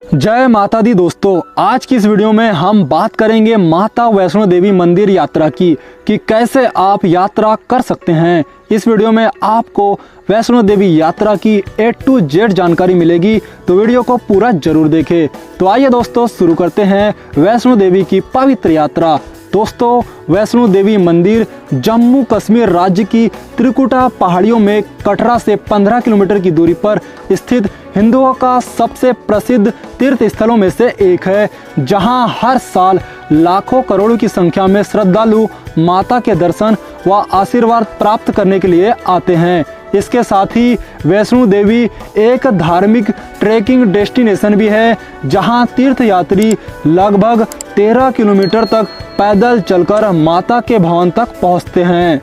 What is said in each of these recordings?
जय माता दी दोस्तों, आज की इस वीडियो में हम बात करेंगे माता वैष्णो देवी मंदिर यात्रा की कि कैसे आप यात्रा कर सकते हैं। इस वीडियो में आपको वैष्णो देवी यात्रा की A to Z जानकारी मिलेगी, तो वीडियो को पूरा जरूर देखें। तो आइए दोस्तों शुरू करते हैं वैष्णो देवी की पवित्र यात्रा। दोस्तों, वैष्णो देवी मंदिर जम्मू कश्मीर राज्य की त्रिकुटा पहाड़ियों में कटरा से 15 किलोमीटर की दूरी पर स्थित हिंदुओं का सबसे प्रसिद्ध तीर्थ स्थलों में से एक है, जहां हर साल लाखों करोड़ों की संख्या में श्रद्धालु माता के दर्शन व आशीर्वाद प्राप्त करने के लिए आते हैं। इसके साथ ही वैष्णो देवी एक धार्मिक ट्रैकिंग डेस्टिनेशन भी है, जहां तीर्थयात्री लगभग 13 किलोमीटर तक पैदल चलकर माता के भवन तक पहुंचते हैं।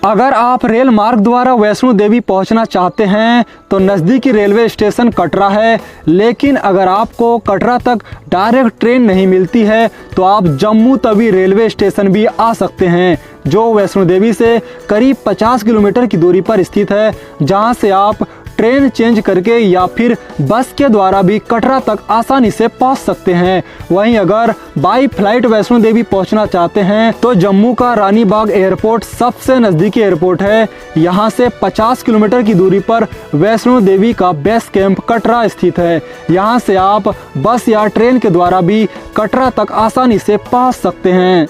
अगर आप रेल मार्ग द्वारा वैष्णो देवी पहुंचना चाहते हैं तो नज़दीकी रेलवे स्टेशन कटरा है, लेकिन अगर आपको कटरा तक डायरेक्ट ट्रेन नहीं मिलती है तो आप जम्मू तवी रेलवे स्टेशन भी आ सकते हैं, जो वैष्णो देवी से करीब 50 किलोमीटर की दूरी पर स्थित है, जहां से आप ट्रेन चेंज करके या फिर बस के द्वारा भी कटरा तक आसानी से पहुंच सकते हैं। वहीं अगर बाई फ्लाइट वैष्णो देवी पहुंचना चाहते हैं तो जम्मू का रानी बाग एयरपोर्ट सबसे नज़दीकी एयरपोर्ट है। यहां से 50 किलोमीटर की दूरी पर वैष्णो देवी का बेस कैंप कटरा स्थित है। यहां से आप बस या ट्रेन के द्वारा भी कटरा तक आसानी से पहुंच सकते हैं।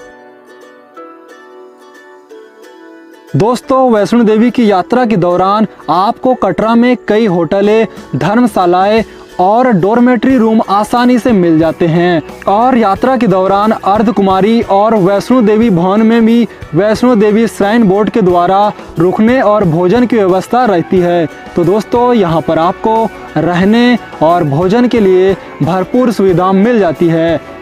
दोस्तों, वैष्णो देवी की यात्रा के दौरान आपको कटरा में कई होटलें, धर्मशालाएं और डॉर्मेट्री रूम आसानी से मिल जाते हैं और यात्रा के दौरान अर्धकुमारी और वैष्णो देवी भवन में भी वैष्णो देवी श्राइन बोर्ड के द्वारा रुकने और भोजन की व्यवस्था रहती है। तो दोस्तों, यहां पर आपको रहने और भोजन के लिए भरपूर सुविधा मिल जाती है।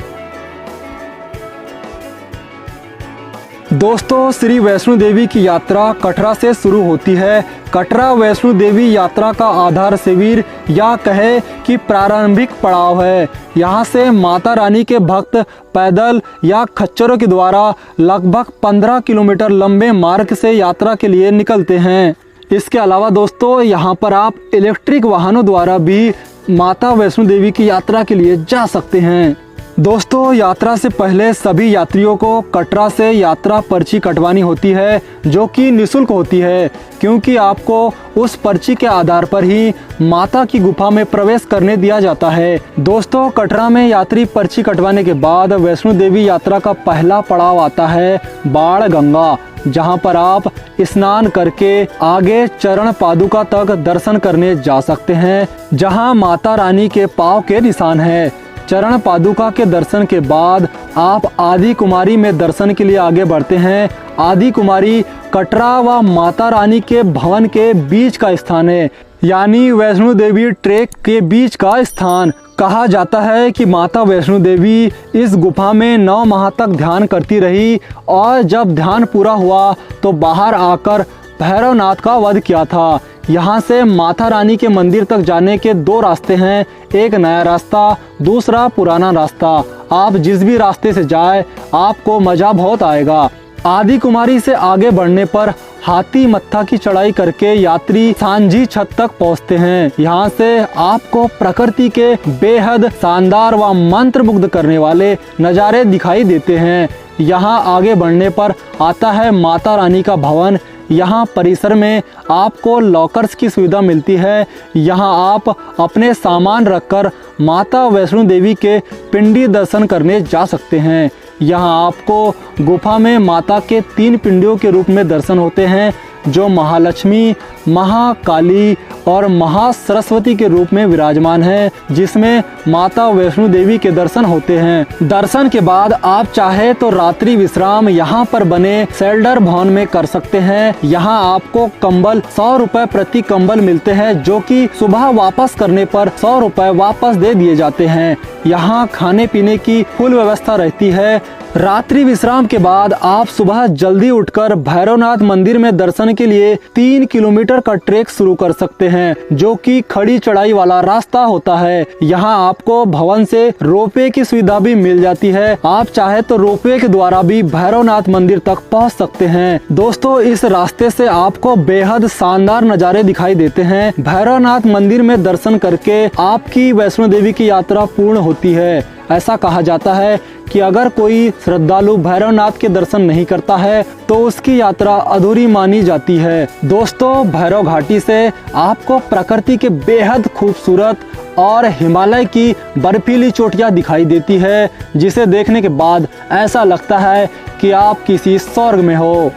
दोस्तों, श्री वैष्णो देवी की यात्रा कटरा से शुरू होती है। कटरा वैष्णो देवी यात्रा का आधार शिविर या कहे कि प्रारंभिक पड़ाव है। यहाँ से माता रानी के भक्त पैदल या खच्चरों के द्वारा लगभग 15 किलोमीटर लंबे मार्ग से यात्रा के लिए निकलते हैं। इसके अलावा दोस्तों, यहाँ पर आप इलेक्ट्रिक वाहनों द्वारा भी माता वैष्णो देवी की यात्रा के लिए जा सकते हैं। दोस्तों, यात्रा से पहले सभी यात्रियों को कटरा से यात्रा पर्ची कटवानी होती है, जो कि निःशुल्क होती है, क्योंकि आपको उस पर्ची के आधार पर ही माता की गुफा में प्रवेश करने दिया जाता है। दोस्तों, कटरा में यात्री पर्ची कटवाने के बाद वैष्णो देवी यात्रा का पहला पड़ाव आता है बाण गंगा, जहां पर आप स्नान करके आगे चरण पादुका तक दर्शन करने जा सकते हैं, जहां माता रानी के पाँव के निशान है। चरण पादुका के दर्शन के बाद आप आदि कुमारी में दर्शन के लिए आगे बढ़ते हैं। आदि कुमारी कटरा व माता रानी के भवन के बीच का स्थान है, यानी वैष्णो देवी ट्रैक के बीच का स्थान। कहा जाता है कि माता वैष्णो देवी इस गुफा में 9 माह तक ध्यान करती रही और जब ध्यान पूरा हुआ तो बाहर आकर भैरवनाथ का वध किया था। यहाँ से माता रानी के मंदिर तक जाने के 2 रास्ते हैं, एक नया रास्ता, दूसरा पुराना रास्ता। आप जिस भी रास्ते से जाए आपको मजा बहुत आएगा। आदि कुमारी से आगे बढ़ने पर हाथी मत्था की चढ़ाई करके यात्री सांझी छत तक पहुँचते हैं। यहाँ से आपको प्रकृति के बेहद शानदार व मंत्र मुग्ध करने वाले नज़ारे दिखाई देते हैं। यहाँ आगे बढ़ने पर आता है माता रानी का भवन। यहाँ परिसर में आपको लॉकर्स की सुविधा मिलती है। यहाँ आप अपने सामान रखकर माता वैष्णो देवी के पिंडी दर्शन करने जा सकते हैं। यहाँ आपको गुफा में माता के 3 पिंडियों के रूप में दर्शन होते हैं, जो महालक्ष्मी, महाकाली और महासरस्वती के रूप में विराजमान है, जिसमें माता वैष्णो देवी के दर्शन होते हैं। दर्शन के बाद आप चाहे तो रात्रि विश्राम यहाँ पर बने शेल्टर भवन में कर सकते हैं। यहाँ आपको कंबल 100 रुपए प्रति कंबल मिलते हैं, जो कि सुबह वापस करने पर 100 रुपए वापस दे दिए जाते हैं। यहाँ खाने पीने की फुल व्यवस्था रहती है। रात्रि विश्राम के बाद आप सुबह जल्दी उठकर भैरवनाथ मंदिर में दर्शन के लिए 3 किलोमीटर का ट्रेक शुरू कर सकते हैं, जो कि खड़ी चढ़ाई वाला रास्ता होता है। यहाँ आपको भवन से रोपवे की सुविधा भी मिल जाती है। आप चाहे तो रोपवे के द्वारा भी भैरवनाथ मंदिर तक पहुँच सकते हैं। दोस्तों, इस रास्ते से आपको बेहद शानदार नज़ारे दिखाई देते हैं। भैरवनाथ मंदिर में दर्शन करके आपकी वैष्णो देवी की यात्रा पूर्ण होती है। ऐसा कहा जाता है कि अगर कोई श्रद्धालु भैरवनाथ के दर्शन नहीं करता है तो उसकी यात्रा अधूरी मानी जाती है। दोस्तों, भैरव घाटी से आपको प्रकृति के बेहद खूबसूरत और हिमालय की बर्फीली चोटियां दिखाई देती है, जिसे देखने के बाद ऐसा लगता है कि आप किसी स्वर्ग में हो।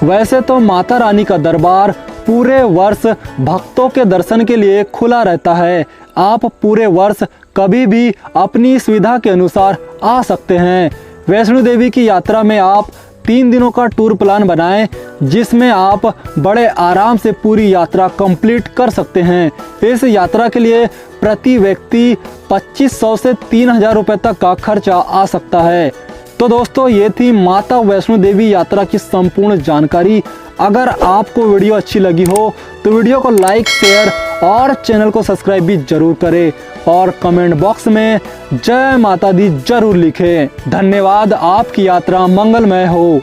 वैसे तो माता रानी का दरबार पूरे वर्ष भक्तों के दर्शन के लिए खुला रहता है। आप पूरे वर्ष कभी भी अपनी सुविधा के अनुसार आ सकते हैं। वैष्णो देवी की यात्रा में आप 3 दिनों का टूर प्लान बनाएं, जिसमें आप बड़े आराम से पूरी यात्रा कंप्लीट कर सकते हैं। इस यात्रा के लिए प्रति व्यक्ति 2500 से 3000 रुपये तक का खर्चा आ सकता है। तो दोस्तों, ये थी माता वैष्णो देवी यात्रा की संपूर्ण जानकारी। अगर आपको वीडियो अच्छी लगी हो तो वीडियो को लाइक, शेयर और चैनल को सब्सक्राइब भी जरूर करें और कमेंट बॉक्स में जय माता दी जरूर लिखें। धन्यवाद। आपकी यात्रा मंगलमय हो।